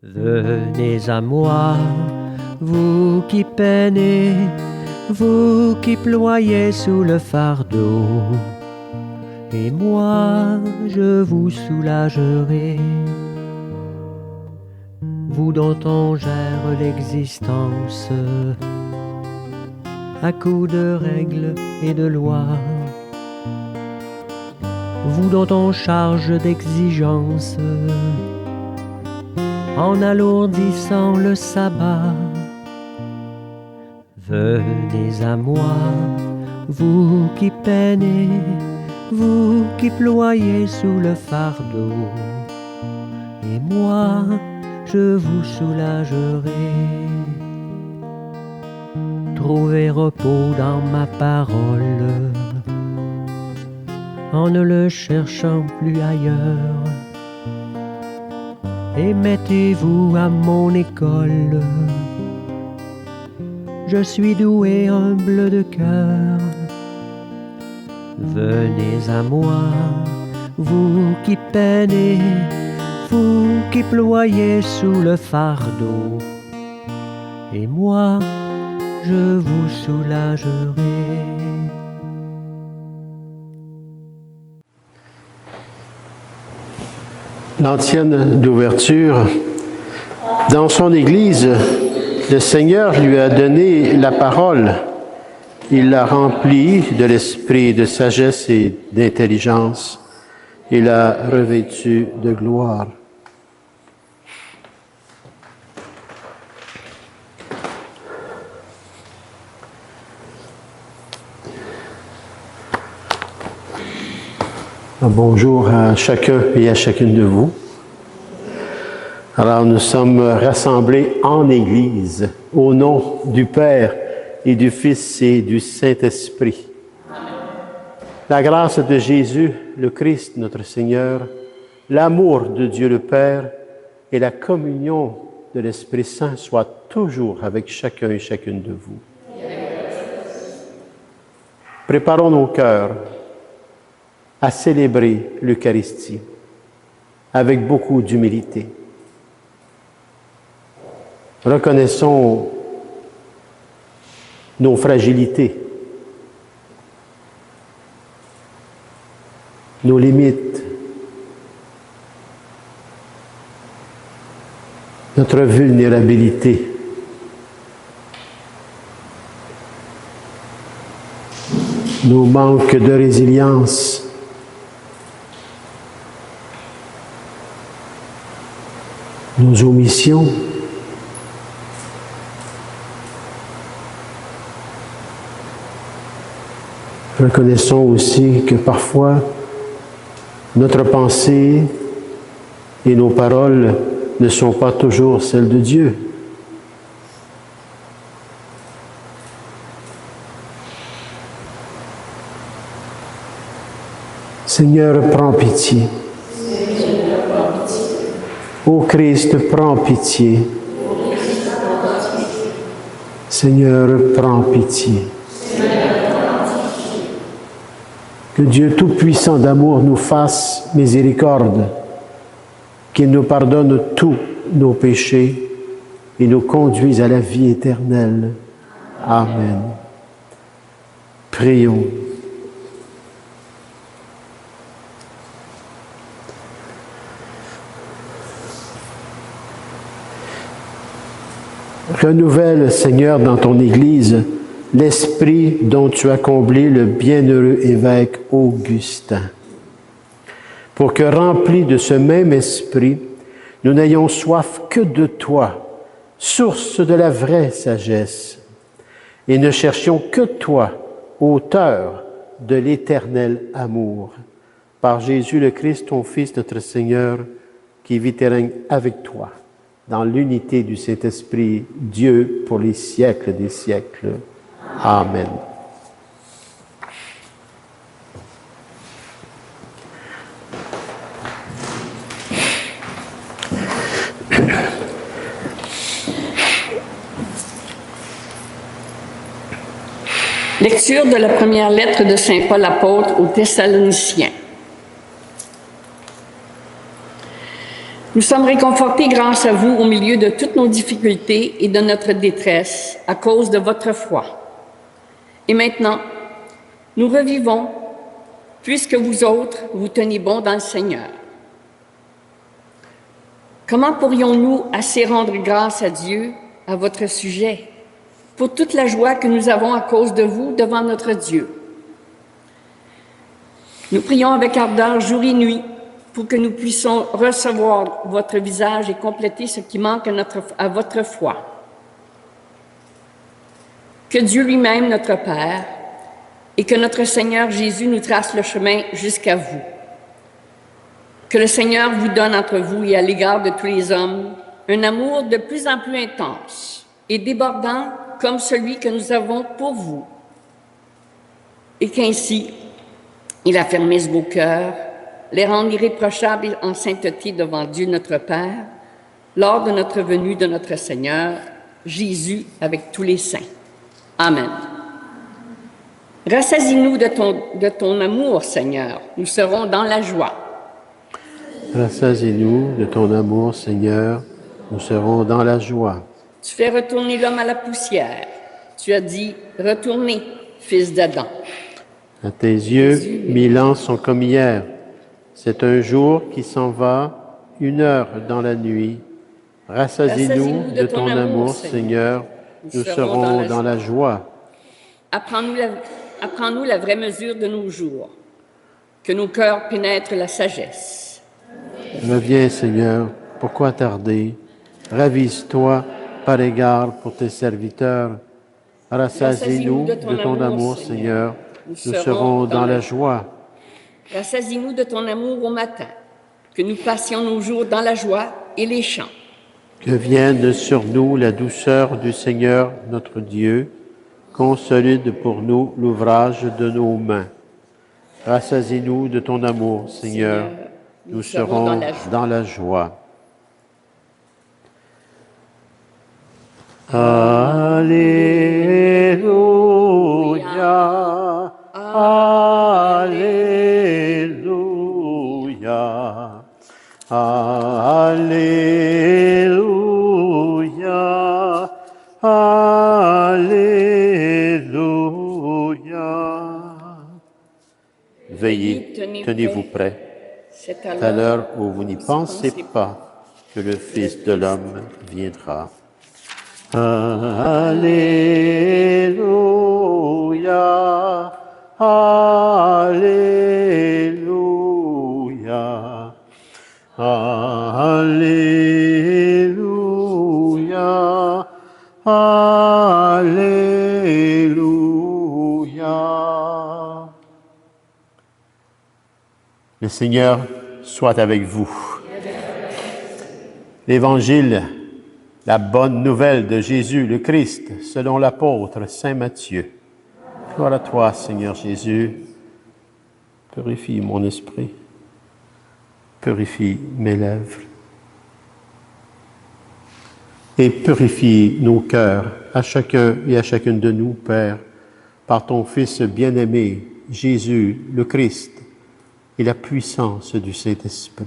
Venez à moi, vous qui peinez, vous qui ployez sous le fardeau, et moi je vous soulagerai. Vous dont on gère l'existence à coups de règles et de lois, vous dont on charge d'exigences en alourdissant le sabbat. Venez à moi, vous qui peinez, vous qui ployez sous le fardeau, et moi je vous soulagerai. Trouvez repos dans ma parole, en ne le cherchant plus ailleurs, et mettez-vous à mon école. Je suis doué, humble de cœur. Venez à moi, vous qui peinez, vous qui ployez sous le fardeau, et moi je vous soulagerai. L'antienne d'ouverture, dans son Église, le Seigneur lui a donné la parole. Il l'a remplie de l'esprit de sagesse et d'intelligence. Il l'a revêtue de gloire. Bonjour à chacun et à chacune de vous. Alors, nous sommes rassemblés en Église, au nom du Père et du Fils et du Saint-Esprit. La grâce de Jésus, le Christ, notre Seigneur, l'amour de Dieu le Père et la communion de l'Esprit Saint soient toujours avec chacun et chacune de vous. Préparons nos cœurs à célébrer l'Eucharistie avec beaucoup d'humilité. Reconnaissons nos fragilités, nos limites, notre vulnérabilité. Nos manques de résilience. Nos omissions. Reconnaissons aussi que parfois, notre pensée et nos paroles ne sont pas toujours celles de Dieu. Seigneur, prends pitié. Ô Christ, prends pitié. Seigneur, prends pitié. Que Dieu Tout-Puissant d'amour nous fasse miséricorde, qu'il nous pardonne tous nos péchés et nous conduise à la vie éternelle. Amen. Prions. Renouvelle, Seigneur, dans ton Église, l'esprit dont tu as comblé le bienheureux évêque Augustin, pour que, remplis de ce même esprit, nous n'ayons soif que de toi, source de la vraie sagesse, et ne cherchions que toi, auteur de l'éternel amour. Par Jésus le Christ, ton Fils, notre Seigneur, qui vit et règne avec toi, dans l'unité du Saint-Esprit, Dieu, pour les siècles des siècles. Amen. Lecture de la première lettre de Saint Paul apôtre aux Thessaloniciens. Nous sommes réconfortés grâce à vous au milieu de toutes nos difficultés et de notre détresse à cause de votre foi. Et maintenant, nous revivons, puisque vous autres, vous tenez bon dans le Seigneur. Comment pourrions-nous assez rendre grâce à Dieu à votre sujet pour toute la joie que nous avons à cause de vous devant notre Dieu? Nous prions avec ardeur jour et nuit pour que nous puissions recevoir votre visage et compléter ce qui manque à votre foi. Que Dieu lui-même, notre Père, et que notre Seigneur Jésus nous trace le chemin jusqu'à vous. Que le Seigneur vous donne entre vous et à l'égard de tous les hommes un amour de plus en plus intense et débordant comme celui que nous avons pour vous. Et qu'ainsi, il affermisse vos cœurs, les rende irréprochables en sainteté devant Dieu notre Père, lors de notre venue de notre Seigneur, Jésus avec tous les saints. Amen. Rassasie-nous de ton amour, Seigneur, nous serons dans la joie. Rassasie-nous de ton amour, Seigneur, nous serons dans la joie. Tu fais retourner l'homme à la poussière. Tu as dit, retournez, fils d'Adam. À tes yeux, 1000 ans sont comme hier. C'est un jour qui s'en va, 1 heure dans la nuit. Rassasie-nous de ton amour, Seigneur, nous serons dans la joie. Apprends-nous la vraie mesure de nos jours, que nos cœurs pénètrent la sagesse. Reviens, Seigneur, pourquoi tarder? Ravise-toi par égard pour tes serviteurs. Rassasie-nous de ton amour, Seigneur, nous serons dans la joie. Rassasie-nous de ton amour au matin, que nous passions nos jours dans la joie et les chants. Que vienne sur nous la douceur du Seigneur notre Dieu, consolide pour nous l'ouvrage de nos mains. Rassasie-nous de ton amour, Seigneur, nous serons dans la joie. Alléluia, Alléluia, Alléluia, Alléluia. Veillez, tenez-vous prêts. C'est à l'heure où vous n'y pensez pas que le Fils de l'homme viendra. Alléluia, Alléluia, Alléluia, Alléluia. Le Seigneur soit avec vous. L'Évangile, la bonne nouvelle de Jésus le Christ, selon l'apôtre Saint Matthieu. Gloire à toi, Seigneur Jésus. Purifie mon esprit. Purifie mes lèvres. Et purifie nos cœurs, à chacun et à chacune de nous, Père, par ton Fils bien-aimé, Jésus le Christ, et la puissance du Saint-Esprit.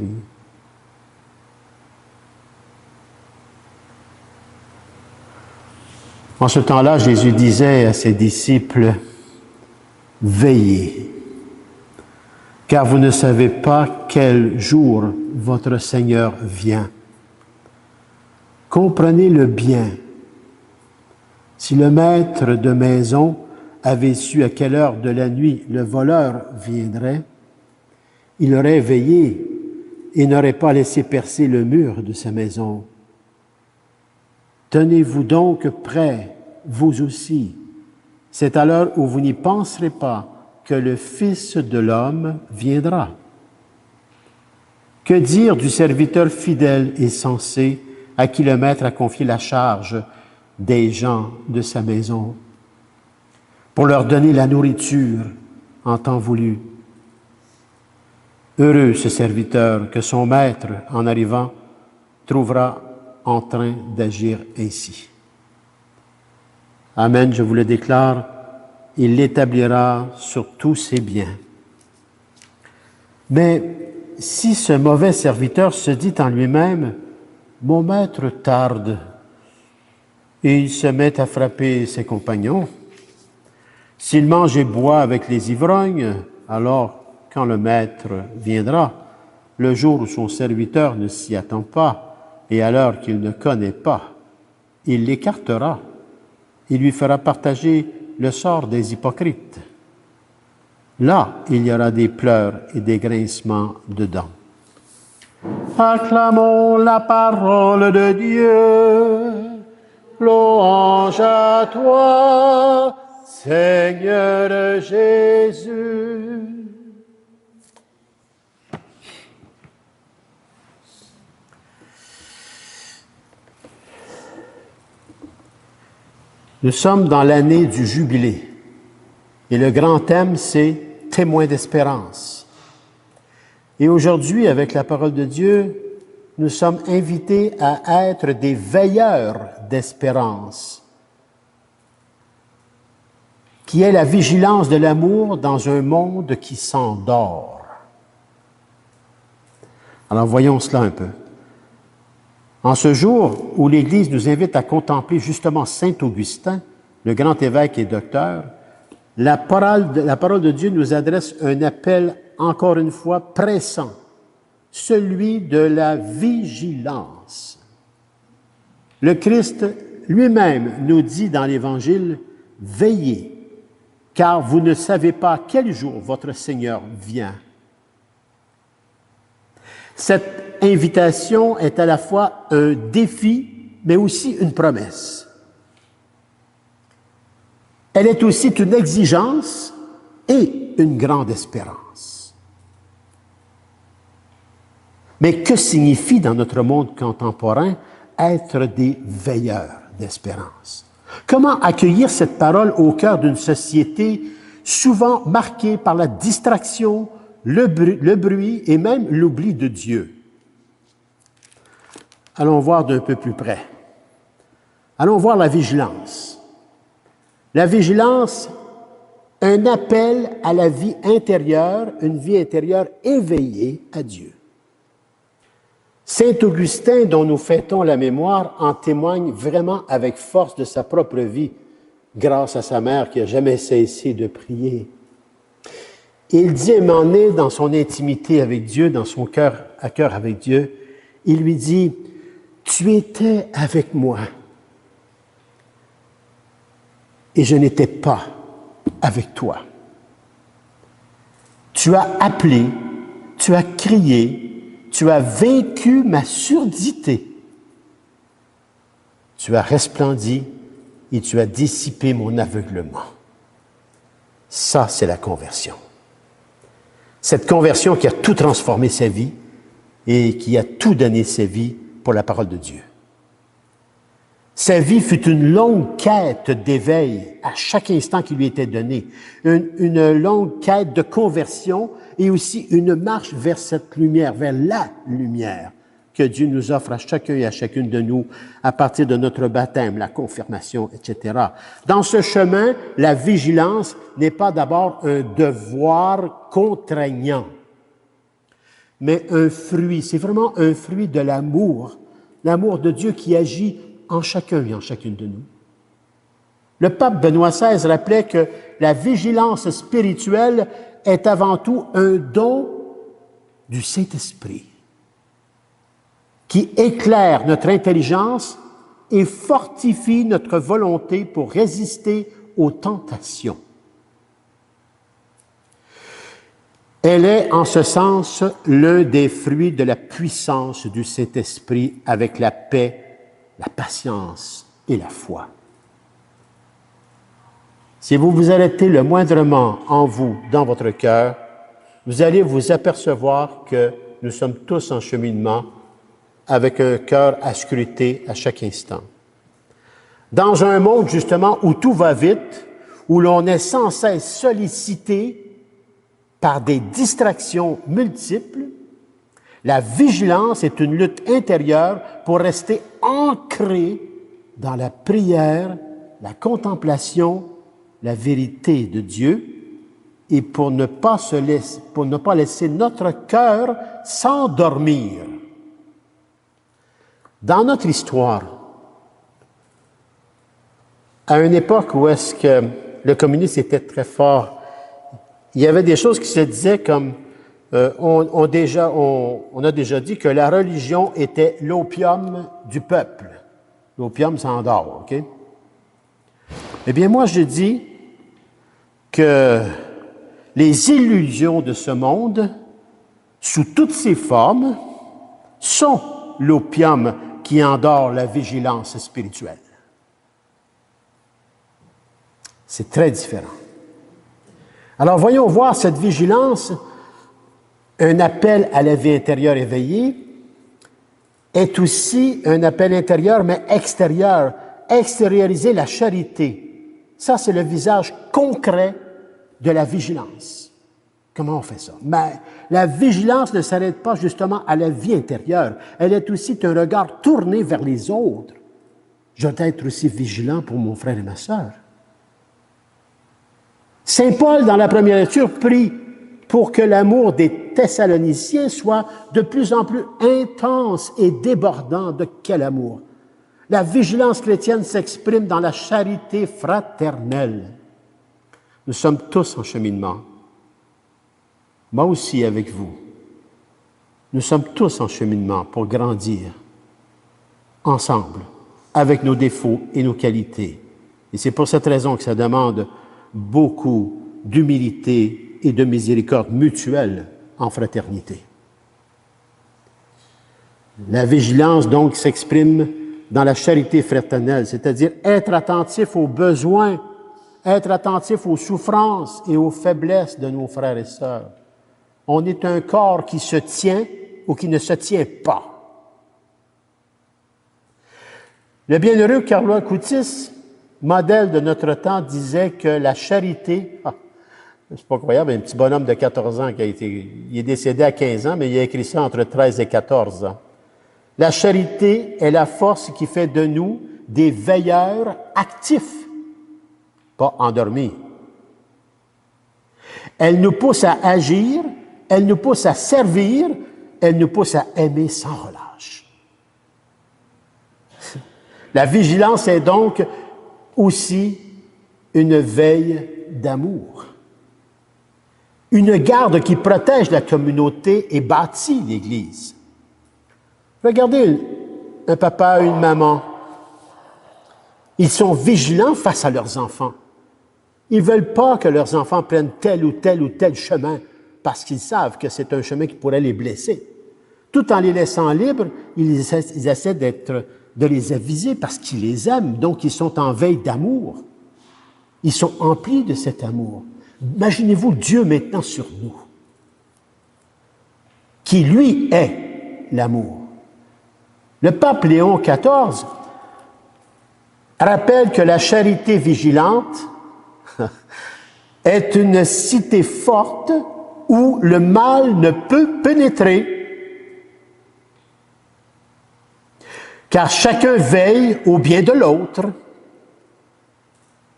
En ce temps-là, Jésus disait à ses disciples, « Veillez, car vous ne savez pas quel jour votre Seigneur vient. Comprenez-le bien. Si le maître de maison avait su à quelle heure de la nuit le voleur viendrait, il aurait veillé et n'aurait pas laissé percer le mur de sa maison. Tenez-vous donc prêts, vous aussi. C'est à l'heure où vous n'y penserez pas que le Fils de l'homme viendra. Que dire du serviteur fidèle et sensé à qui le maître a confié la charge des gens de sa maison pour leur donner la nourriture en temps voulu? Heureux ce serviteur que son maître, en arrivant, trouvera en train d'agir ainsi. Amen, je vous le déclare, il l'établira sur tous ses biens. Mais si ce mauvais serviteur se dit en lui-même, « Mon maître tarde », et il se met à frapper ses compagnons, s'il mange et boit avec les ivrognes, alors quand le maître viendra, le jour où son serviteur ne s'y attend pas et à l'heure qu'il ne connaît pas, il l'écartera, il lui fera partager le sort des hypocrites. Là, il y aura des pleurs et des grincements de dents. Acclamons la parole de Dieu. Louange à toi, Seigneur Jésus. Nous sommes dans l'année du jubilé et le grand thème, c'est « Témoin d'espérance ». Et aujourd'hui, avec la parole de Dieu, nous sommes invités à être des veilleurs d'espérance, qui est la vigilance de l'amour dans un monde qui s'endort. Alors voyons cela un peu. En ce jour où l'Église nous invite à contempler justement Saint Augustin, le grand évêque et docteur, la parole de Dieu nous adresse un appel, encore une fois, pressant, celui de la vigilance. Le Christ lui-même nous dit dans l'Évangile, « Veillez, car vous ne savez pas quel jour votre Seigneur vient. » Cette invitation est à la fois un défi, mais aussi une promesse. Elle est aussi une exigence et une grande espérance. Mais que signifie dans notre monde contemporain être des veilleurs d'espérance? Comment accueillir cette parole au cœur d'une société souvent marquée par la distraction, le bruit et même l'oubli de Dieu? Allons voir d'un peu plus près. Allons voir la vigilance. La vigilance, un appel à la vie intérieure, une vie intérieure éveillée à Dieu. Saint Augustin, dont nous fêtons la mémoire, en témoigne vraiment avec force de sa propre vie, grâce à sa mère qui n'a jamais cessé de prier. Et il dit à un moment donné, dans son intimité avec Dieu, dans son cœur à cœur avec Dieu, il lui dit, « Tu étais avec moi et je n'étais pas avec toi. Tu as appelé, tu as crié, tu as vaincu ma surdité. Tu as resplendi et tu as dissipé mon aveuglement. » Ça, c'est la conversion. Cette conversion qui a tout transformé sa vie et qui a tout donné sa vie pour la parole de Dieu. Sa vie fut une longue quête d'éveil à chaque instant qui lui était donné, une longue quête de conversion et aussi une marche vers cette lumière, vers la lumière que Dieu nous offre à chacun et à chacune de nous à partir de notre baptême, la confirmation, etc. Dans ce chemin, la vigilance n'est pas d'abord un devoir contraignant, mais un fruit. C'est vraiment un fruit de l'amour de Dieu qui agit en chacun et en chacune de nous. Le pape Benoît XVI rappelait que la vigilance spirituelle est avant tout un don du Saint-Esprit qui éclaire notre intelligence et fortifie notre volonté pour résister aux tentations. Elle est, en ce sens, l'un des fruits de la puissance du Saint-Esprit avec la paix, la patience et la foi. Si vous vous arrêtez le moindrement en vous, dans votre cœur, vous allez vous apercevoir que nous sommes tous en cheminement avec un cœur à scruter à chaque instant. Dans un monde, justement, où tout va vite, où l'on est sans cesse sollicité par des distractions multiples, la vigilance est une lutte intérieure pour rester ancré dans la prière, la contemplation, la vérité de Dieu et pour ne pas laisser notre cœur s'endormir. Dans notre histoire, à une époque où est-ce que le communisme était très fort, il y avait des choses qui se disaient comme on a déjà dit que la religion était l'opium du peuple. L'opium s'endort, OK? Eh bien, moi, je dis que les illusions de ce monde, sous toutes ses formes, sont l'opium qui endort la vigilance spirituelle. C'est très différent. Alors, voyons voir cette vigilance, un appel à la vie intérieure éveillée, est aussi un appel intérieur, mais extérieur. Extérioriser la charité. Ça, c'est le visage concret de la vigilance. Comment on fait ça? Mais la vigilance ne s'arrête pas justement à la vie intérieure. Elle est aussi un regard tourné vers les autres. Je dois être aussi vigilant pour mon frère et ma sœur. Saint Paul, dans la première lecture, prie pour que l'amour des Thessaloniciens soit de plus en plus intense et débordant. De quel amour? La vigilance chrétienne s'exprime dans la charité fraternelle. Nous sommes tous en cheminement. Moi aussi avec vous. Nous sommes tous en cheminement pour grandir ensemble, avec nos défauts et nos qualités. Et c'est pour cette raison que ça demande beaucoup d'humilité et de miséricorde mutuelle en fraternité. La vigilance, donc, s'exprime dans la charité fraternelle, c'est-à-dire être attentif aux besoins, être attentif aux souffrances et aux faiblesses de nos frères et sœurs. On est un corps qui se tient ou qui ne se tient pas. Le bienheureux Carlo Acutis, modèle de notre temps, disait que la charité, c'est pas croyable, un petit bonhomme de 14 ans il est décédé à 15 ans, mais il a écrit ça entre 13 et 14 ans. La charité est la force qui fait de nous des veilleurs actifs, pas endormis. Elle nous pousse à agir, elle nous pousse à servir, elle nous pousse à aimer sans relâche. La vigilance est donc aussi une veille d'amour. Une garde qui protège la communauté et bâtit l'Église. Regardez un papa, une maman. Ils sont vigilants face à leurs enfants. Ils ne veulent pas que leurs enfants prennent tel ou tel chemin parce qu'ils savent que c'est un chemin qui pourrait les blesser. Tout en les laissant libres, ils essaient de les aviser parce qu'ils les aiment, donc ils sont en veille d'amour. Ils sont emplis de cet amour. Imaginez-vous Dieu maintenant sur nous, qui lui est l'amour. Le pape Léon XIV rappelle que la charité vigilante est une cité forte où le mal ne peut pénétrer, car chacun veille au bien de l'autre.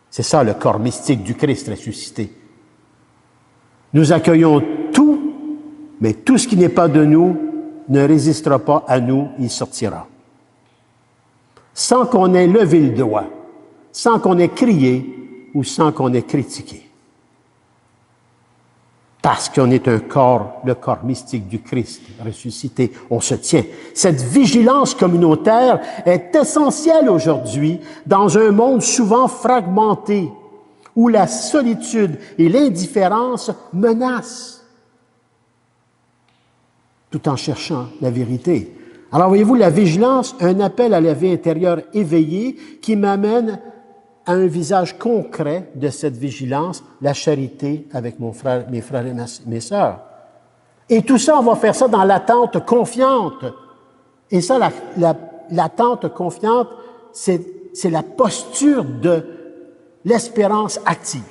C'est ça le corps mystique du Christ ressuscité. Nous accueillons tout, mais tout ce qui n'est pas de nous ne résistera pas à nous, il sortira. Sans qu'on ait levé le doigt, sans qu'on ait crié ou sans qu'on ait critiqué. Parce qu'on est un corps, le corps mystique du Christ ressuscité, on se tient. Cette vigilance communautaire est essentielle aujourd'hui dans un monde souvent fragmenté, où la solitude et l'indifférence menacent, tout en cherchant la vérité. Alors, voyez-vous, la vigilance, un appel à la vie intérieure éveillée qui m'amène à un visage concret de cette vigilance, la charité avec mes frères et mes sœurs. Et tout ça, on va faire ça dans l'attente confiante. Et ça, l'attente confiante, c'est la posture de l'espérance active.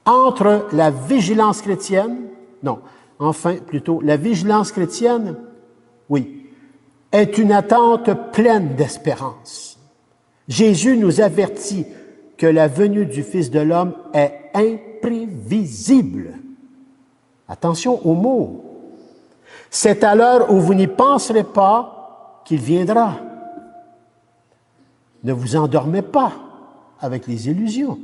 Entre la vigilance chrétienne, la vigilance chrétienne, oui, est une attente pleine d'espérance. Jésus nous avertit que la venue du Fils de l'homme est imprévisible. Attention aux mots. C'est à l'heure où vous n'y penserez pas qu'il viendra. Ne vous endormez pas avec les illusions.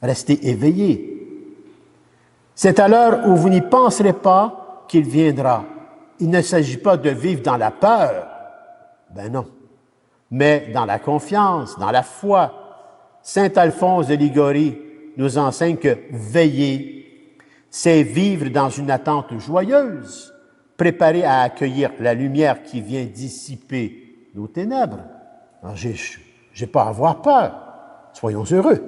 Restez éveillés. C'est à l'heure où vous n'y penserez pas qu'il viendra. Il ne s'agit pas de vivre dans la peur. Ben non. Mais dans la confiance, dans la foi. Saint Alphonse de Liguori nous enseigne que veiller, c'est vivre dans une attente joyeuse, préparé à accueillir la lumière qui vient dissiper nos ténèbres. Alors, j'ai pas à avoir peur. Soyons heureux.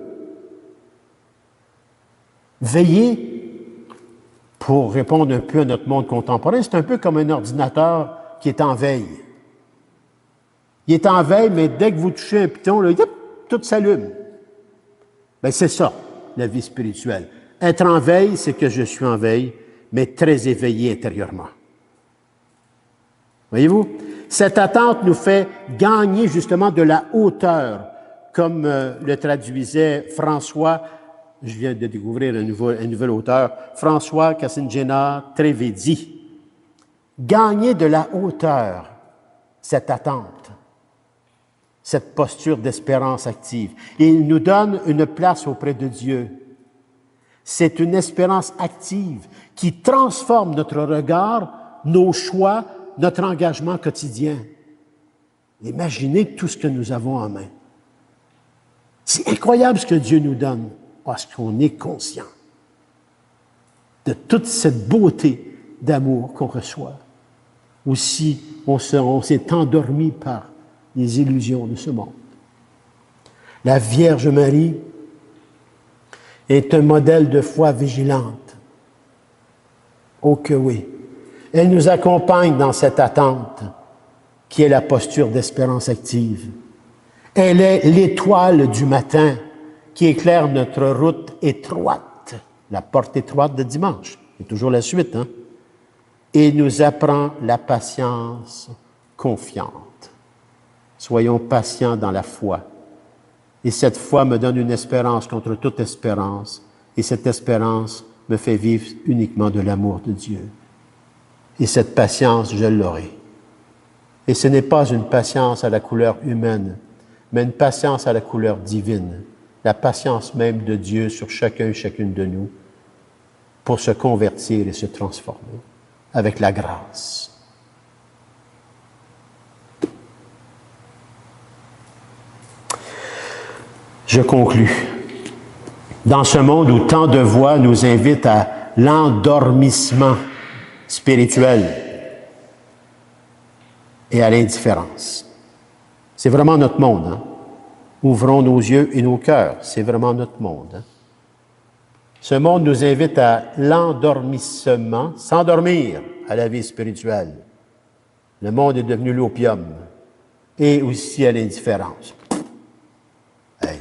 Veiller, pour répondre un peu à notre monde contemporain, c'est un peu comme un ordinateur qui est en veille. Il est en veille, mais dès que vous touchez un piton, là, tout s'allume. Bien, c'est ça, la vie spirituelle. Être en veille, c'est que je suis en veille, mais très éveillé intérieurement. Voyez-vous? Cette attente nous fait gagner justement de la hauteur, comme le traduisait François, je viens de découvrir un nouvel auteur, François Casingena Trevedi. Gagner de la hauteur, cette attente, cette posture d'espérance active. Et il nous donne une place auprès de Dieu. C'est une espérance active qui transforme notre regard, nos choix, notre engagement quotidien. Imaginez tout ce que nous avons en main. C'est incroyable ce que Dieu nous donne parce qu'on est conscient de toute cette beauté d'amour qu'on reçoit. Ou si on s'est endormi par les illusions de ce monde. La Vierge Marie est un modèle de foi vigilante. Oh que oui! Elle nous accompagne dans cette attente qui est la posture d'espérance active. Elle est l'étoile du matin qui éclaire notre route étroite, la porte étroite de dimanche. C'est toujours la suite, hein? Et nous apprend la patience confiante. Soyons patients dans la foi. Et cette foi me donne une espérance contre toute espérance. Et cette espérance me fait vivre uniquement de l'amour de Dieu. Et cette patience, je l'aurai. Et ce n'est pas une patience à la couleur humaine, mais une patience à la couleur divine. La patience même de Dieu sur chacun et chacune de nous pour se convertir et se transformer avec la grâce. Je conclus. Dans ce monde où tant de voix nous invitent à l'endormissement spirituel et à l'indifférence. C'est vraiment notre monde. Hein? Ouvrons nos yeux et nos cœurs. C'est vraiment notre monde. Hein? Ce monde nous invite à l'endormissement, s'endormir à la vie spirituelle. Le monde est devenu l'opium et aussi à l'indifférence. Hey.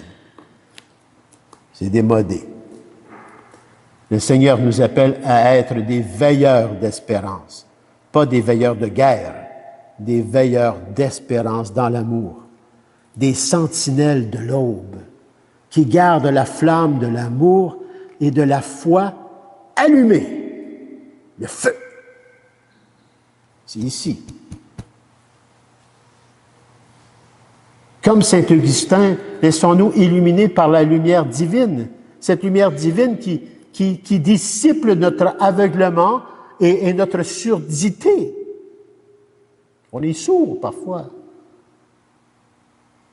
C'est démodé. Le Seigneur nous appelle à être des veilleurs d'espérance, pas des veilleurs de guerre, des veilleurs d'espérance dans l'amour, des sentinelles de l'aube qui gardent la flamme de l'amour et de la foi allumée. Le feu. C'est ici. Comme saint Augustin, laissons-nous illuminer par la lumière divine, cette lumière divine qui dissipe notre aveuglement et notre surdité. On est sourd parfois.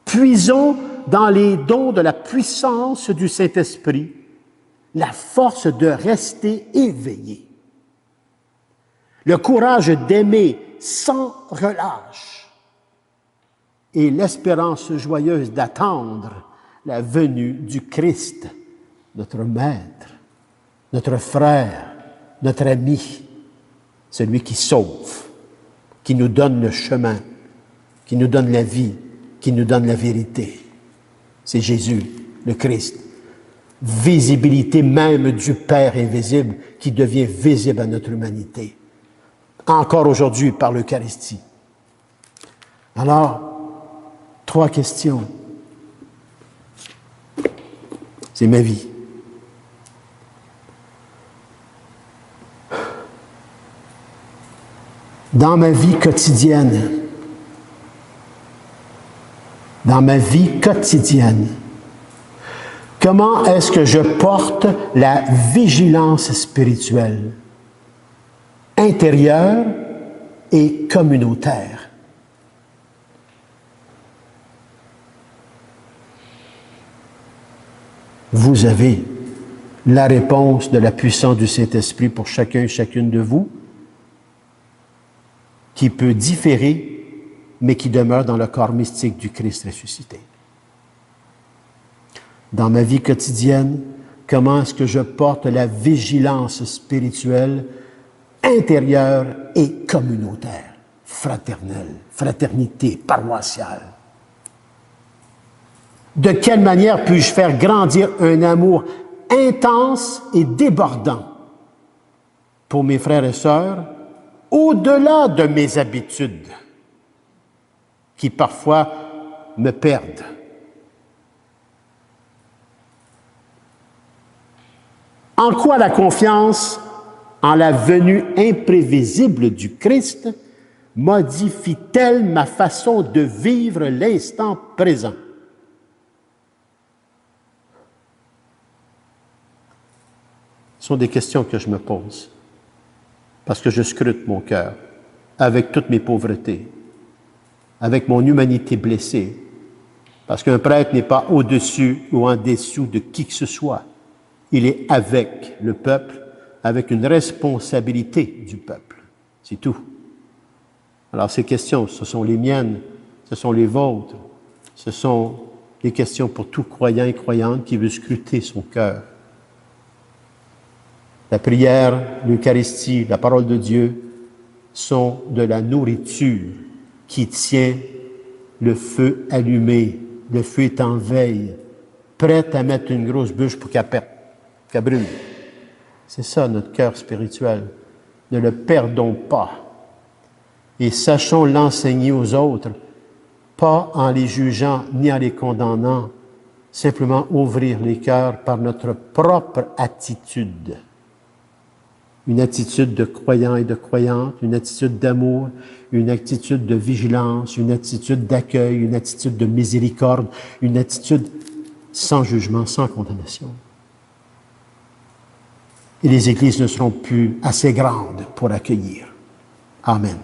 Puisons dans les dons de la puissance du Saint-Esprit la force de rester éveillé, le courage d'aimer sans relâche et l'espérance joyeuse d'attendre la venue du Christ, notre Maître, notre frère, notre ami, celui qui sauve, qui nous donne le chemin, qui nous donne la vie, qui nous donne la vérité. C'est Jésus, le Christ. Visibilité même du Père invisible qui devient visible à notre humanité. Encore aujourd'hui par l'Eucharistie. Alors, 3 questions. C'est ma vie. Dans ma vie quotidienne, comment est-ce que je porte la vigilance spirituelle, intérieure et communautaire? Vous avez la réponse de la puissance du Saint-Esprit pour chacun et chacune de vous, qui peut différer, mais qui demeure dans le corps mystique du Christ ressuscité. Dans ma vie quotidienne, comment est-ce que je porte la vigilance spirituelle, intérieure et communautaire, fraternelle, fraternité paroissiale? De quelle manière puis-je faire grandir un amour intense et débordant pour mes frères et sœurs, au-delà de mes habitudes, qui parfois me perdent? En quoi la confiance en la venue imprévisible du Christ modifie-t-elle ma façon de vivre l'instant présent? Ce sont des questions que je me pose, parce que je scrute mon cœur avec toutes mes pauvretés, avec mon humanité blessée, parce qu'un prêtre n'est pas au-dessus ou en dessous de qui que ce soit. Il est avec le peuple, avec une responsabilité du peuple. C'est tout. Alors ces questions, ce sont les miennes, ce sont les vôtres, ce sont des questions pour tout croyant et croyante qui veut scruter son cœur. La prière, l'Eucharistie, la parole de Dieu sont de la nourriture qui tient le feu allumé. Le feu est en veille, prêt à mettre une grosse bûche pour qu'elle brûle. C'est ça notre cœur spirituel. Ne le perdons pas. Et sachons l'enseigner aux autres, pas en les jugeant ni en les condamnant, simplement ouvrir les cœurs par notre propre attitude. Une attitude de croyant et de croyante, une attitude d'amour, une attitude de vigilance, une attitude d'accueil, une attitude de miséricorde, une attitude sans jugement, sans condamnation. Et les églises ne seront plus assez grandes pour accueillir. Amen.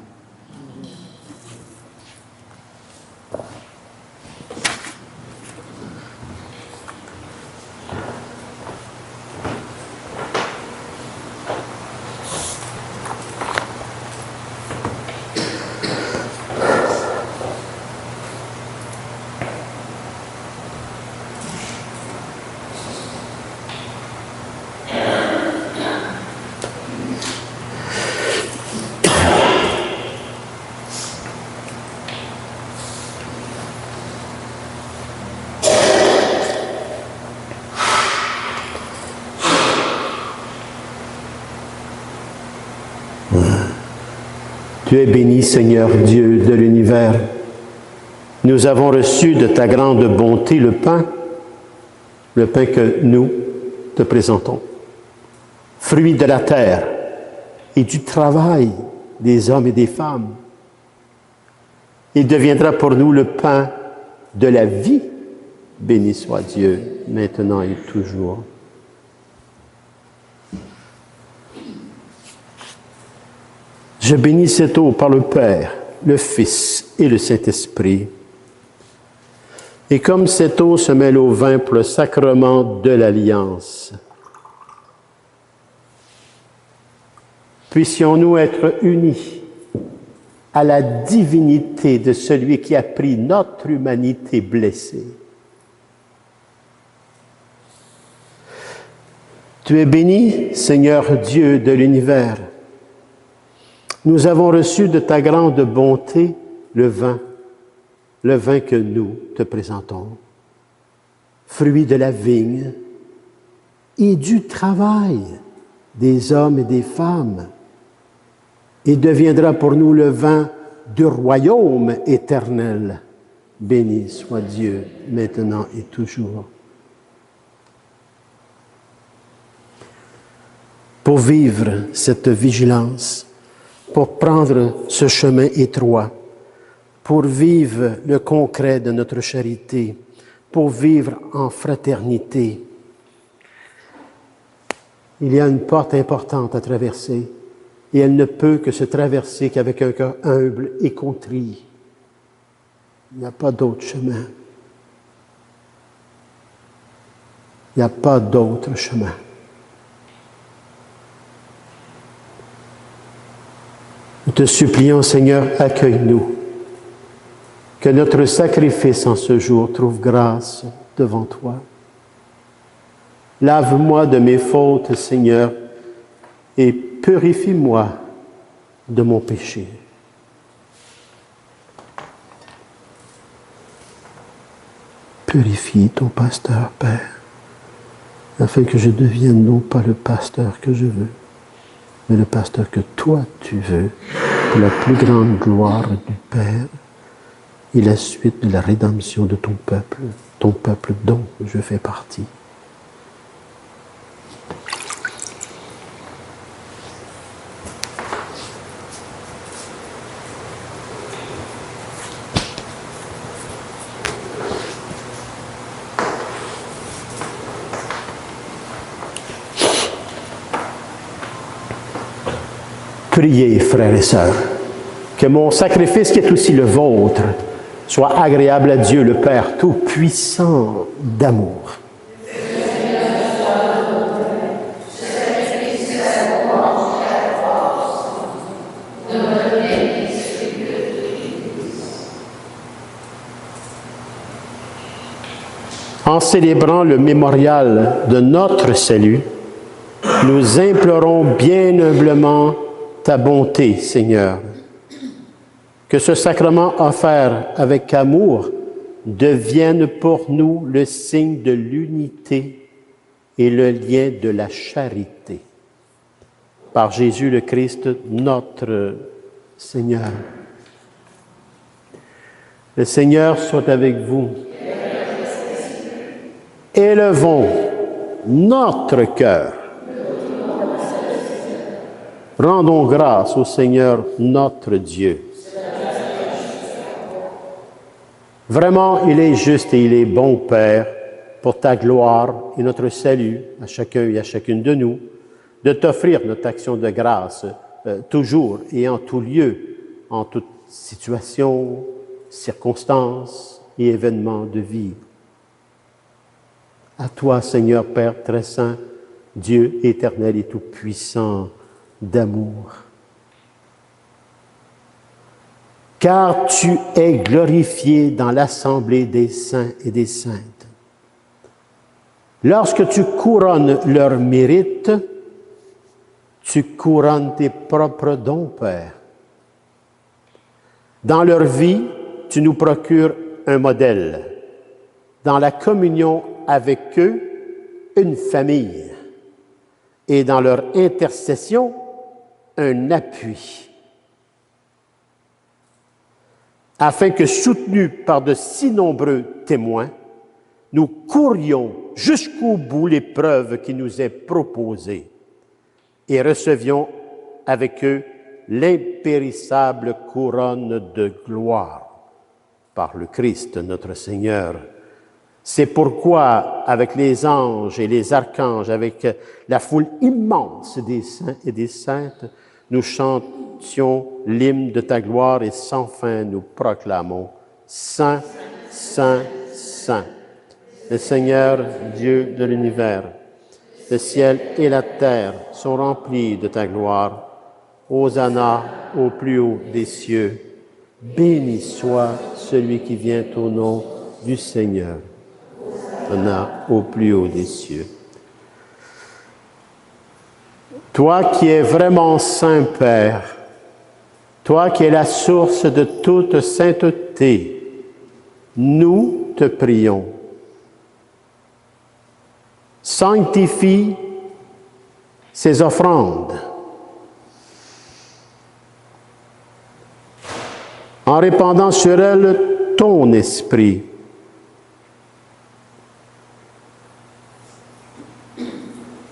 Tu es béni, Seigneur Dieu de l'univers. Nous avons reçu de ta grande bonté le pain que nous te présentons, fruit de la terre et du travail des hommes et des femmes. Il deviendra pour nous le pain de la vie. Béni soit Dieu, maintenant et toujours. Je bénis cette eau par le Père, le Fils et le Saint-Esprit. Et comme cette eau se mêle au vin pour le sacrement de l'Alliance, puissions-nous être unis à la divinité de celui qui a pris notre humanité blessée. Tu es béni, Seigneur Dieu de l'univers. Nous avons reçu de ta grande bonté le vin que nous te présentons, fruit de la vigne et du travail des hommes et des femmes, et deviendra pour nous le vin du royaume éternel. Béni soit Dieu, maintenant et toujours. pour vivre cette vigilance, pour prendre ce chemin étroit, pour vivre le concret de notre charité, pour vivre en fraternité. Il y a une porte importante à traverser et elle ne peut que se traverser qu'avec un cœur humble et contrit. Il n'y a pas d'autre chemin. Il n'y a pas d'autre chemin. Nous te supplions, Seigneur, accueille-nous. Que notre sacrifice en ce jour trouve grâce devant toi. Lave-moi de mes fautes, Seigneur, et purifie-moi de mon péché. Purifie ton pasteur, Père, afin que je devienne non pas le pasteur que je veux, mais le pasteur que toi tu veux, pour la plus grande gloire du Père et la suite de la rédemption de ton peuple dont je fais partie. Priez, frères et sœurs, que mon sacrifice qui est aussi le vôtre soit agréable à Dieu, le Père Tout-Puissant d'amour. En célébrant le mémorial de notre salut, nous implorons bien humblement ta bonté, Seigneur. Que ce sacrement offert avec amour devienne pour nous le signe de l'unité et le lien de la charité. Par Jésus le Christ, notre Seigneur. Le Seigneur soit avec vous. Élevons notre cœur. Rendons grâce au Seigneur notre Dieu. Vraiment, il est juste et il est bon, Père, pour ta gloire et notre salut à chacun et à chacune de nous, de t'offrir notre action de grâce toujours et en tout lieu, en toute situation, circonstance et événement de vie. À toi, Seigneur Père très saint, Dieu éternel et tout-puissant d'amour. Car tu es glorifié dans l'assemblée des saints et des saintes. Lorsque tu couronnes leur mérite, tu couronnes tes propres dons, Père. Dans leur vie, tu nous procures un modèle. Dans la communion avec eux, une famille. Et dans leur intercession, un appui. Afin que, soutenus par de si nombreux témoins, nous courions jusqu'au bout l'épreuve qui nous est proposée et recevions avec eux l'impérissable couronne de gloire par le Christ notre Seigneur. C'est pourquoi, avec les anges et les archanges, avec la foule immense des saints et des saintes, nous chantions l'hymne de ta gloire et sans fin nous proclamons « Saint, Saint, Saint ». Le Seigneur, Dieu de l'univers, le ciel et la terre sont remplis de ta gloire. Hosanna au plus haut des cieux. Béni soit celui qui vient au nom du Seigneur. Hosanna au plus haut des cieux. Toi qui es vraiment saint Père, toi qui es la source de toute sainteté, nous te prions. Sanctifie ces offrandes en répandant sur elles ton esprit.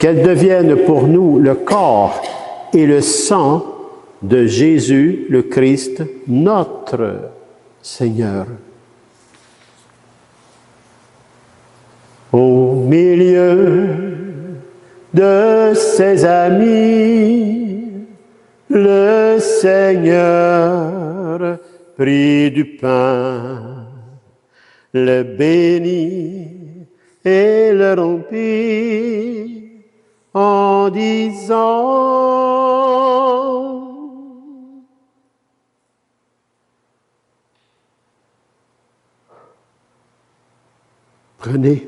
qu'elles deviennent pour nous le corps et le sang de Jésus le Christ, notre Seigneur. Au milieu de ses amis, le Seigneur prit du pain, le bénit et le rompit en disant: prenez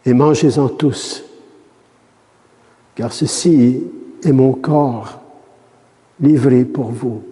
et mangez-en tous, car ceci est mon corps livré pour vous.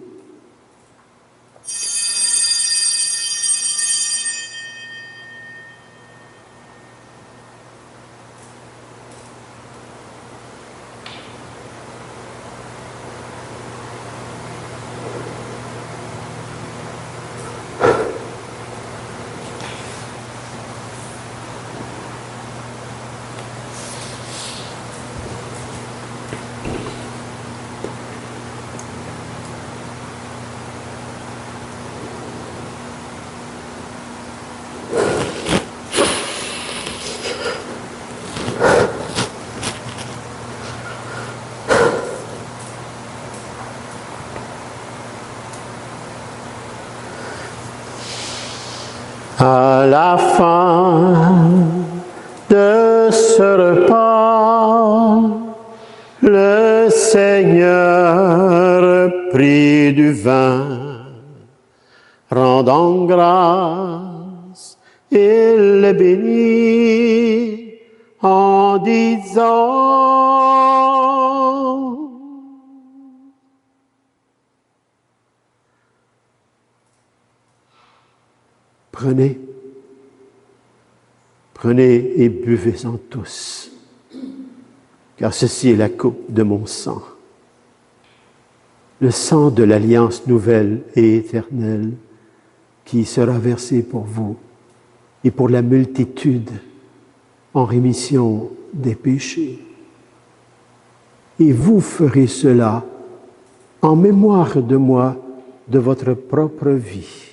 À la fin de ce repas, le Seigneur prit du vin, rendant grâce, il le bénit en disant: prenez, prenez et buvez-en tous, car ceci est la coupe de mon sang, le sang de l'alliance nouvelle et éternelle qui sera versé pour vous et pour la multitude en rémission des péchés. Et vous ferez cela en mémoire de moi de votre propre vie.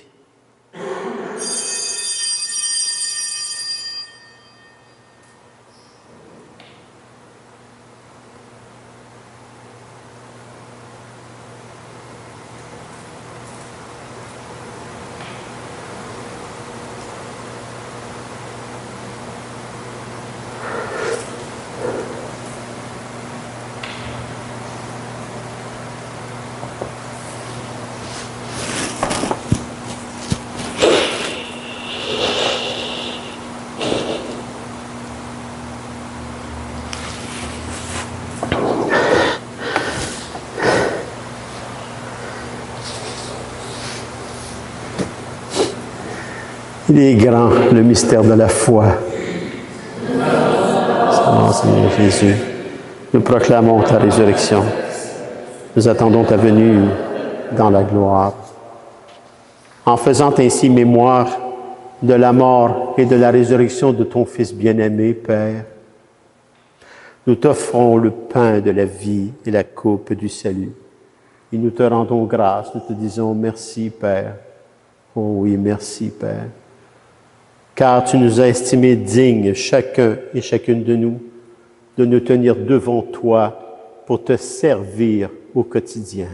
Il est grand, le mystère de la foi. Seigneur Jésus, nous proclamons ta résurrection. Nous attendons ta venue dans la gloire. En faisant ainsi mémoire de la mort et de la résurrection de ton Fils bien-aimé, Père, nous t'offrons le pain de la vie et la coupe du salut. Et nous te rendons grâce, nous te disons merci, Père. Oh oui, merci, Père. Car tu nous as estimés dignes, chacun et chacune de nous tenir devant toi pour te servir au quotidien.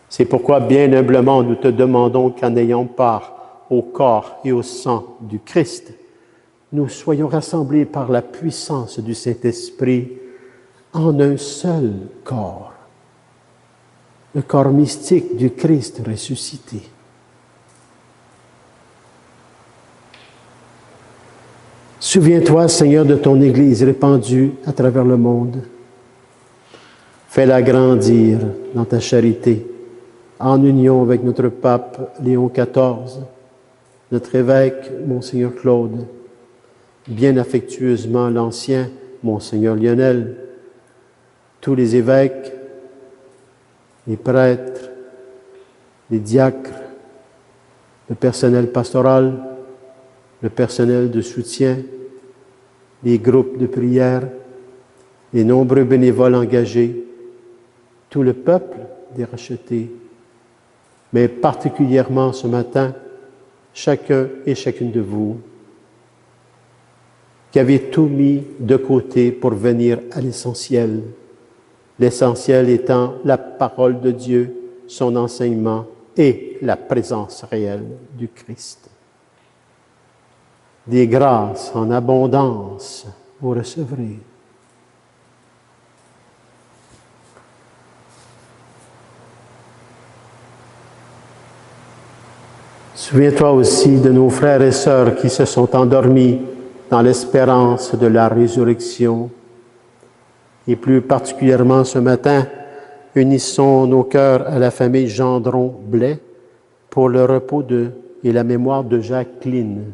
C'est pourquoi, bien humblement, nous te demandons qu'en ayant part au corps et au sang du Christ, nous soyons rassemblés par la puissance du Saint-Esprit en un seul corps, le corps mystique du Christ ressuscité. Souviens-toi, Seigneur, de ton Église répandue à travers le monde. Fais-la grandir dans ta charité, en union avec notre pape Léon XIV, notre évêque, Monseigneur Claude, bien affectueusement l'ancien, Monseigneur Lionel, tous les évêques, les prêtres, les diacres, le personnel pastoral, le personnel de soutien, les groupes de prière, les nombreux bénévoles engagés, tout le peuple des rachetés, mais particulièrement ce matin, chacun et chacune de vous qui avez tout mis de côté pour venir à l'essentiel. L'essentiel étant la parole de Dieu, son enseignement et la présence réelle du Christ. Des grâces en abondance vous recevrez. Souviens-toi aussi de nos frères et sœurs qui se sont endormis dans l'espérance de la résurrection. Et plus particulièrement ce matin, unissons nos cœurs à la famille Gendron-Blais pour le repos et la mémoire de Jacqueline.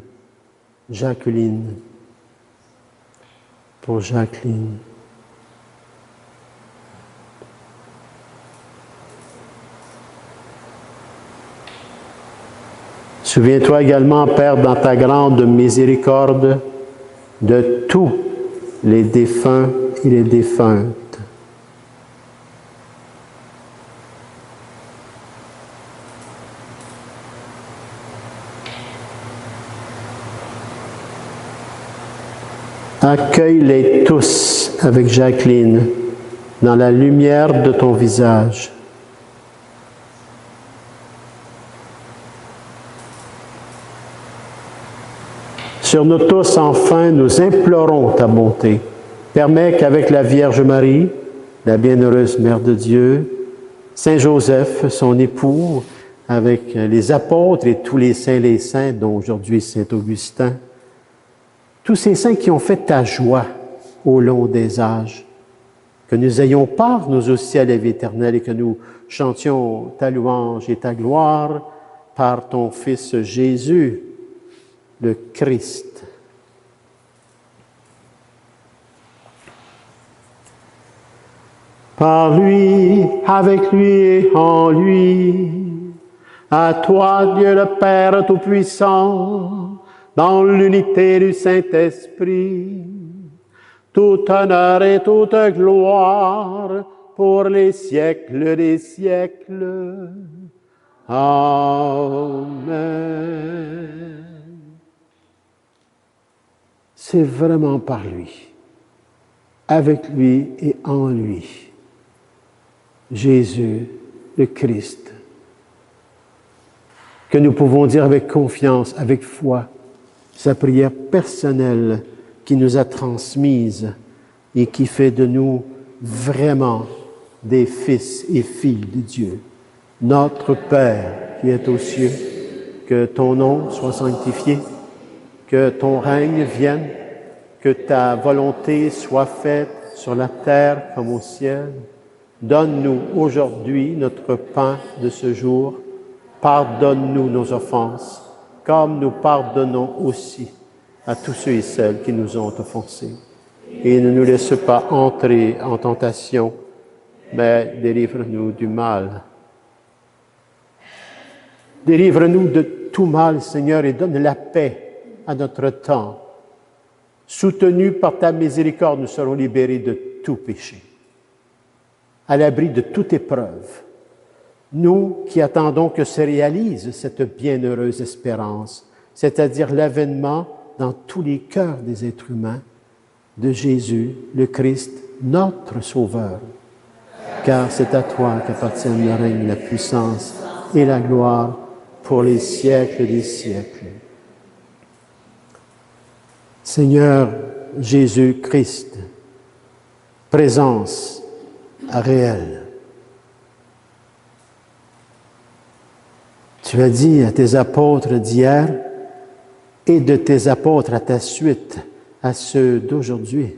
Pour Jacqueline. Souviens-toi également, Père, dans ta grande miséricorde, de tous les défunts et les défuntes. Accueille-les tous avec Jacqueline dans la lumière de ton visage. Sur nous tous, enfin, nous implorons ta bonté. Permets qu'avec la Vierge Marie, la bienheureuse Mère de Dieu, Saint Joseph, son époux, avec les apôtres et tous les saints, dont aujourd'hui Saint Augustin, tous ces saints qui ont fait ta joie au long des âges, que nous ayons part, nous aussi, à la vie éternelle et que nous chantions ta louange et ta gloire par ton Fils Jésus, le Christ. Par lui, avec lui et en lui, à toi, Dieu le Père Tout-Puissant, dans l'unité du Saint-Esprit, tout honneur et toute gloire pour les siècles des siècles. Amen. C'est vraiment par lui, avec lui et en lui, Jésus, le Christ, que nous pouvons dire avec confiance, avec foi, sa prière personnelle qui nous a transmise et qui fait de nous vraiment des fils et filles de Dieu. Notre Père qui est aux cieux, que ton nom soit sanctifié, que ton règne vienne, que ta volonté soit faite sur la terre comme au ciel. Donne-nous aujourd'hui notre pain de ce jour. Pardonne-nous nos offenses, comme nous pardonnons aussi à tous ceux et celles qui nous ont offensés. Et ne nous laisse pas entrer en tentation, mais délivre-nous du mal. Délivre-nous de tout mal, Seigneur, et donne la paix à notre temps. Soutenus par ta miséricorde, nous serons libérés de tout péché, à l'abri de toute épreuve. Nous qui attendons que se réalise cette bienheureuse espérance, c'est-à-dire l'avènement dans tous les cœurs des êtres humains de Jésus, le Christ, notre Sauveur. Car c'est à toi qu'appartiennent le règne, la puissance et la gloire pour les siècles des siècles. Seigneur Jésus-Christ, présence réelle. Tu as dit à tes apôtres d'hier et de tes apôtres à ta suite, à ceux d'aujourd'hui,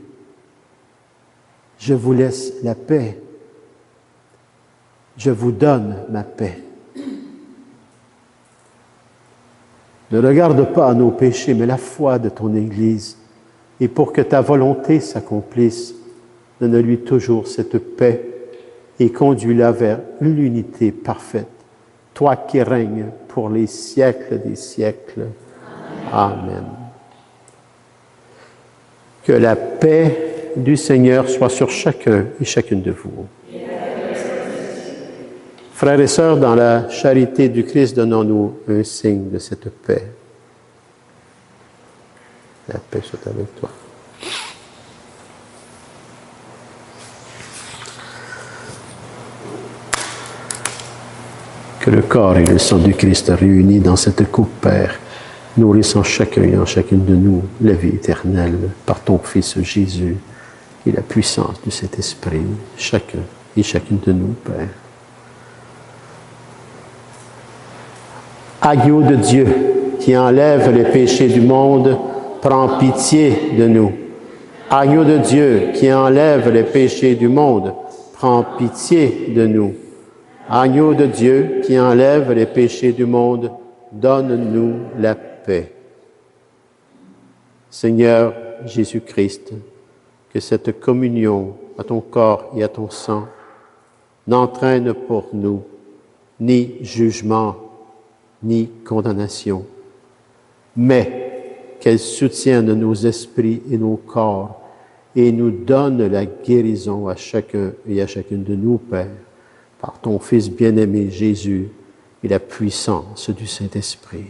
je vous laisse la paix, je vous donne ma paix. Ne regarde pas nos péchés, mais la foi de ton Église, et pour que ta volonté s'accomplisse, donne-lui toujours cette paix et conduis-la vers l'unité parfaite. Toi qui règnes pour les siècles des siècles. Amen. Amen. Que la paix du Seigneur soit sur chacun et chacune de vous. Frères et sœurs, dans la charité du Christ, donnons-nous un signe de cette paix. La paix soit avec toi. Que le corps et le sang du Christ réunis dans cette coupe, Père, nourrissant chacun et en chacune de nous la vie éternelle par ton Fils Jésus et la puissance du Saint-Esprit, chacun et chacune de nous, Père. Agneau de Dieu qui enlève les péchés du monde, prends pitié de nous. Agneau de Dieu qui enlève les péchés du monde, prends pitié de nous. Agneau de Dieu qui enlève les péchés du monde, donne-nous la paix. Seigneur Jésus-Christ, que cette communion à ton corps et à ton sang n'entraîne pour nous ni jugement, ni condamnation, mais qu'elle soutienne nos esprits et nos corps et nous donne la guérison à chacun et à chacune de nous, Père, par ton Fils bien-aimé Jésus et la puissance du Saint-Esprit.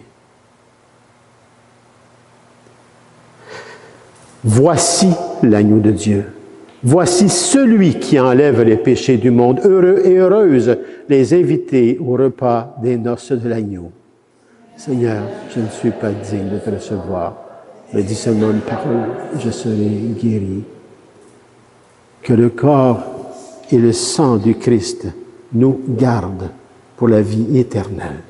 Voici l'agneau de Dieu. Voici celui qui enlève les péchés du monde. Heureux et heureuses les invités au repas des noces de l'agneau. Seigneur, je ne suis pas digne de te recevoir, mais dis seulement une parole, je serai guéri. Que le corps et le sang du Christ nous gardent pour la vie éternelle.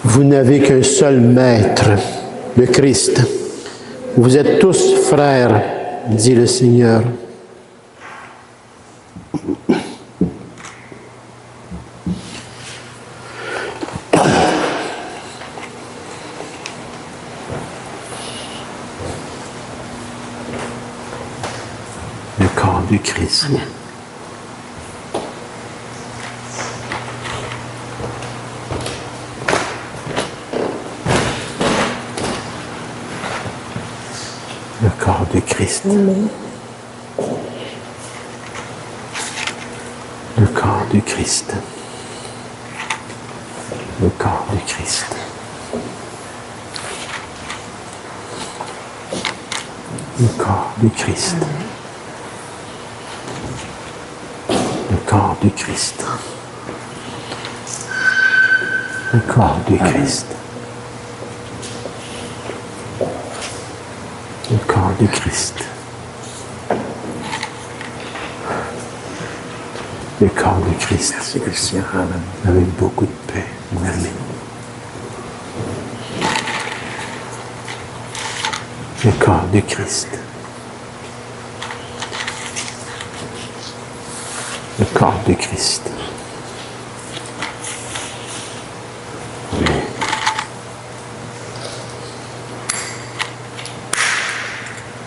Vous n'avez qu'un seul maître, le Christ. Vous êtes tous frères, dit le Seigneur. Le corps du Christ. Amen. Le corps du Christ. Amen. Le corps du Christ. Le corps du Christ. Le corps du Christ. Le corps du Christ. Le corps du Christ. Le corps du Christ. Le corps du Christ. Merci Christian. Avec beaucoup de paix, mon ami. Le corps du Christ. Le corps du Christ.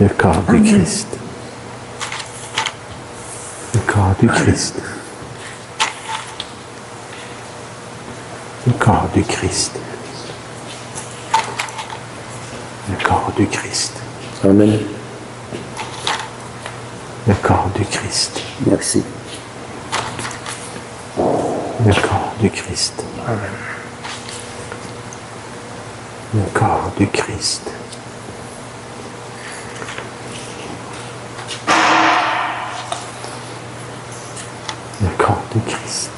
Le corps du Christ. Le corps du Christ. Le corps du Christ. Le corps du Christ. Amen. Le corps du Christ. Merci. Le corps du Christ. Amen. Le corps du Christ. Le corps du Christ.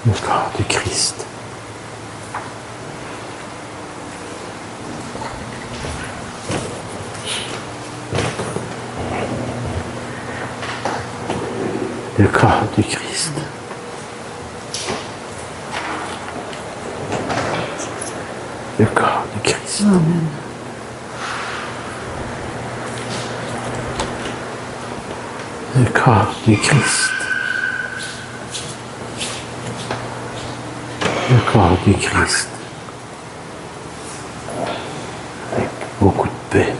Le corps du Christ. Le corps du Christ. Le corps du Christ. Amen. Le corps du Christ. Le corps du Christ. Avec beaucoup de paix.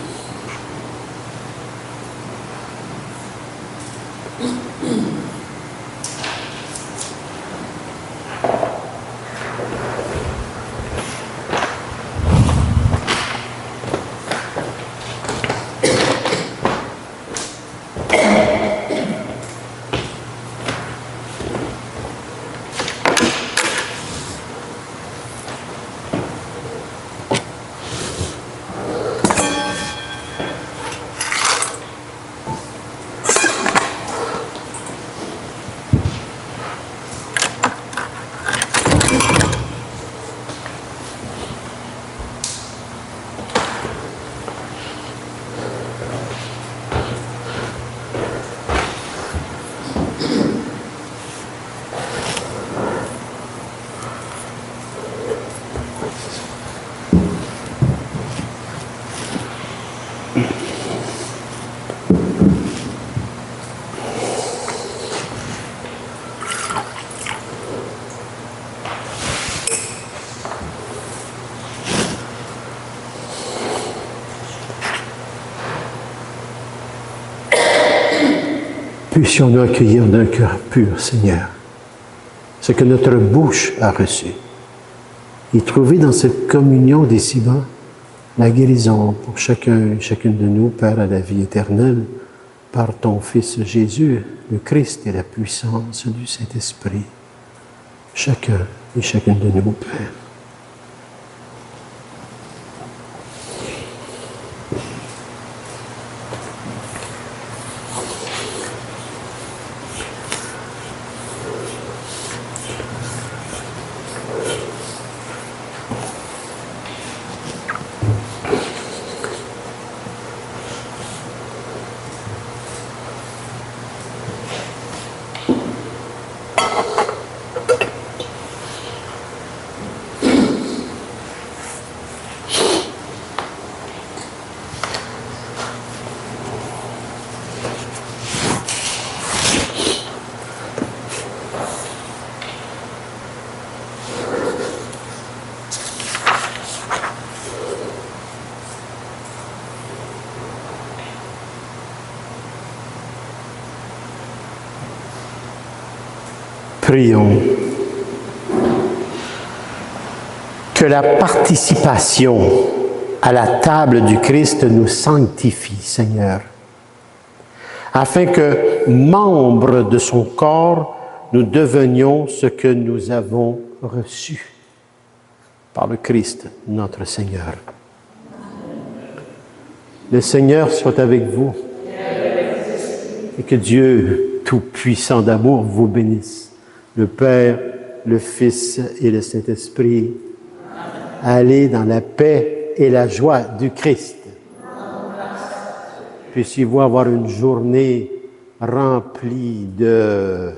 Puissions-nous accueillir d'un cœur pur, Seigneur, ce que notre bouche a reçu, et trouver dans cette communion d'ici-bas la guérison pour chacun et chacune de nous, Père, à la vie éternelle, par ton Fils Jésus, le Christ et la puissance du Saint-Esprit. Chacun et chacune de nous, Père. Prions. Que la participation à la table du Christ nous sanctifie, Seigneur, afin que, membres de son corps, nous devenions ce que nous avons reçu par le Christ, notre Seigneur. Le Seigneur soit avec vous et que Dieu Tout-Puissant d'amour vous bénisse. Le Père, le Fils et le Saint-Esprit. Allez dans la paix et la joie du Christ. Puissiez-vous avoir une journée remplie de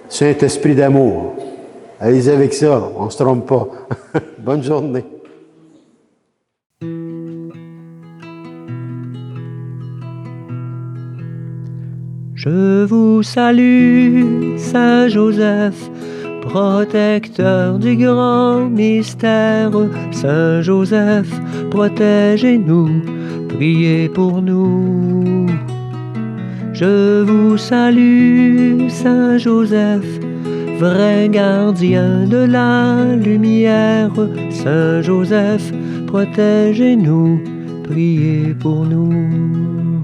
Saint-Esprit d'amour. Allez avec ça, on ne se trompe pas. Bonne journée. Je vous salue, Saint Joseph, protecteur du grand mystère. Saint Joseph, protégez-nous, priez pour nous. Je vous salue, Saint Joseph, vrai gardien de la lumière. Saint Joseph, protégez-nous, priez pour nous.